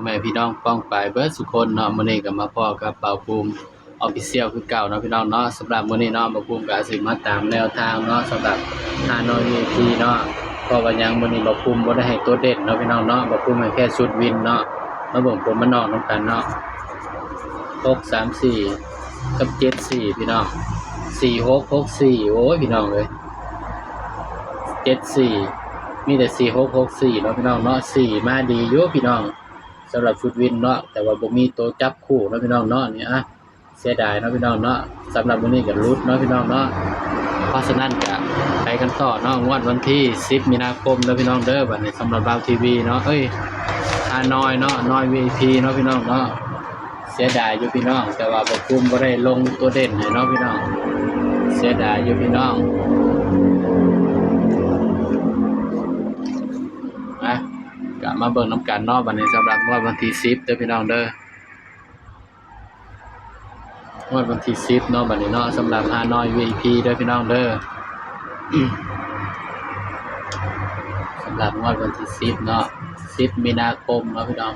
แม่พี่น้องป้องปายเบิดสุคนเนาะมื้อนี้ก็มาพ้อกับเป่าภูมิ Official คือเก่าเนาะพี่น้องเนาะสำหรับมื้อนี้เนาะบ่าวภูมิก็สิมาตามแนวทางเนาะสำหรับฮานอย VIP เนาะเพราะว่าหยังมื้อนี้บ่าวภูมิบ่ได้ให้ตัวเด่นเนาะพี่น้องเนาะบ่าวภูมิให้แค่ชุดวินเนาะมาเบิ่งผลมันออกนำกันเนาะ634กับ74พี่น้อง4664โอ้ยพี่น้องเอ้ย74มีแต่4664เนาะพี่น้องเนาะ4มาดีอยู่พี่น้องสำหรับชุดวินเนาะแต่ว่าบ่มีตัวจับคู่เนาะพี่น้องเนาะนี่เสียดายเนาะพี่น้องเนาะสำหรับมื้อนี้ก็รุดเนาะพี่น้องเนาะเพราะฉะนั้นก็ไปกันต่อเนาะงวดวันที่10มีนาคมเด้อพี่น้องเด้อบัดนี้สำหรับบ่าวทีวีเนาะฮานอยเนาะน้อย VIP เนาะพี่น้องเนาะเสียดายอยู่พี่น้องแต่ว่าบ่คุ้มบ่ได้ลงตัวเด่นให้เนาะพี่น้องเสียดายอยู่พี่น้องก็มาเบิ่งน้ำกันเนาะบัดนี้สำหรับงวดวันที่10เด้อพี่น้องเด้องวดวันที่10เนาะบัดนี้เนาะสำหรับฮานอย VIP เด้อพี่น้องเด้อ สำหรับงวดวันที่10เนาะ10มีนาคมเนาะพี่น้อง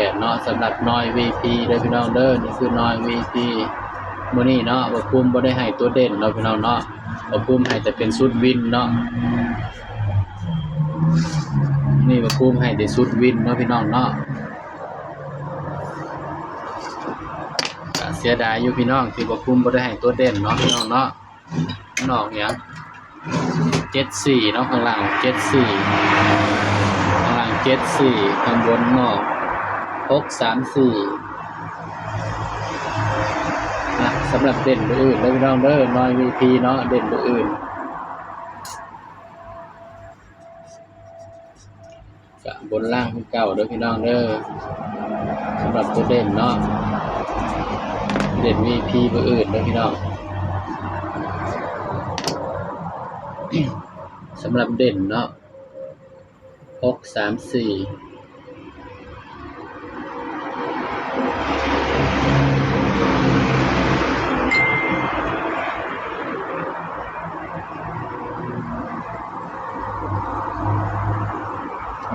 8เนาะสำหรับน้อย VIP เด้อพี่น้องเด้อนี่คือน้อย VIP มื้อนี้เนาะบ่คุมบ่ได้ให้ตัวเด่นเนาะพี่น้องเนาะบ่คุมให้แต่เป็นชุดวินเนาะนี่บ่คุมให้แต่ชุดวินเนาะพี่น้องเนาะก็เสียดายอยู่พี่น้องที่บ่คุมบ่ได้ให้ตัวเด่นเนาะพี่น้องเนาะมันออกหยัง74เนาะข้างล่าง74ข้างล่าง74ข้างบนเนาะ634สำหรับเด่นตัวอื่นแล้วพี่น้องเด้อน้อย VP เนาะเด่นตัวอื่นก็บนล่างคือเก่าเด้อพี่น้องเด้อสำหรับตัวเด่นเนาะเด่น VP ตัวอื่นเด้อพี่น้องสำหรับเด่นเนาะ634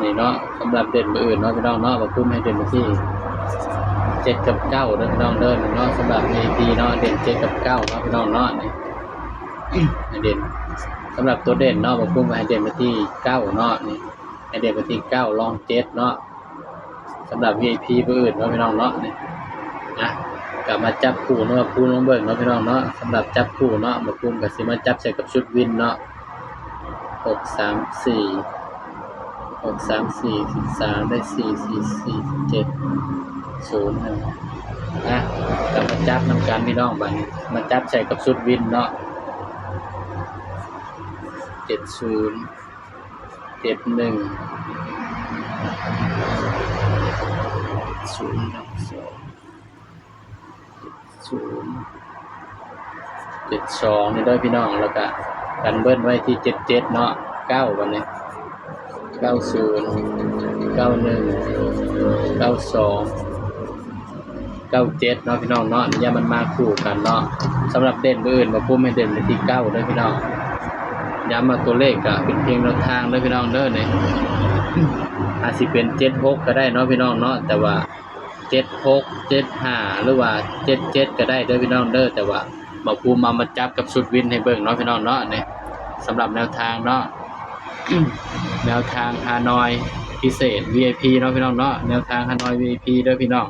นี่เนาะสำหรับเด่นตัวอื่นเนาะพี่น้องเนาะมาคุ้มให้เด่นไปที่7กับ9เด้อพี่น้องเด้อเนาะสำหรับ VP เนาะเด่น7กับ9เนาะพี่น้องเนาะนี่เด่นสำหรับตัวเด่นเนาะมาคุ้มให้เด่นไปที่9เนาะนี่ให้เด่นไปที่9รอง7เนาะสำหรับ VIP ตัวอื่นเนาะพี่น้องเนาะนี่กลับมาจับคู่เนาะคู่ลงเบิ่งเนาะพี่น้องเนาะสำหรับจับคู่เนาะมาคุ้มก็สิมาจับใส่กับชุดวินเนาะ634 13ได้444 17 0กลับมาจับนำกันพี่น้องบัดนี้มาจับใส่กับชุดวินเนาะ70 71 72นี่เด้อพี่น้องแล้วก็กันเบิ้ลไว้ที่77เนาะ9บัดนี้90 91 92 97เนาะพี่น้องเนาะอย่ามันมาคู่กันเนาะสำหรับเด่นอื่นมาพุ่มให้เด่นไปที่9เด้อพี่น้องย้ำมาตัวเลขก็เป็นเพียงแนวทางเด้อพี่น้องเด้อนี่อาจสิเป็น76ก็ได้เนาะพี่น้องเนาะแต่ว่า76 75หรือว่า77ก็ได้เด้อพี่น้องเด้อแต่ว่ามาพุ่มมาจับกับชุดวินให้เบิ่งเนาะพี่น้องเนาะนี่สำหรับแนวทางเนาะแนวทางฮานอยพิเศษ VIP เนาะพี่น้องเนาะแนวทางฮานอย VIP เด้อพี่น้อง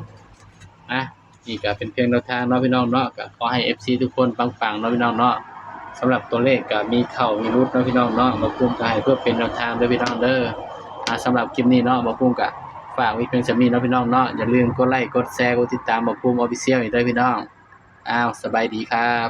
นี่ก็เป็นเพียงแนวทางเนาะพี่น้องเนาะก็ขอให้ FC ทุกคนปังๆเนาะพี่น้องเนาะสำหรับตัวเลขก็มีเข้ามีรุดเนาะพี่น้องเนาะมาพุ่มก็ให้เพื่อเป็นแนวทางเด้อพี่น้องเด้อสำหรับคลิปนี้เนาะมาพุ่มก็ฝากไว้เพียงสำนี้เนาะพี่น้องเนาะอย่าลืมกดไลค์กดแชร์กดติดตามมาพุ่ม Official อีกเด้อพี่น้องสบายดีครับ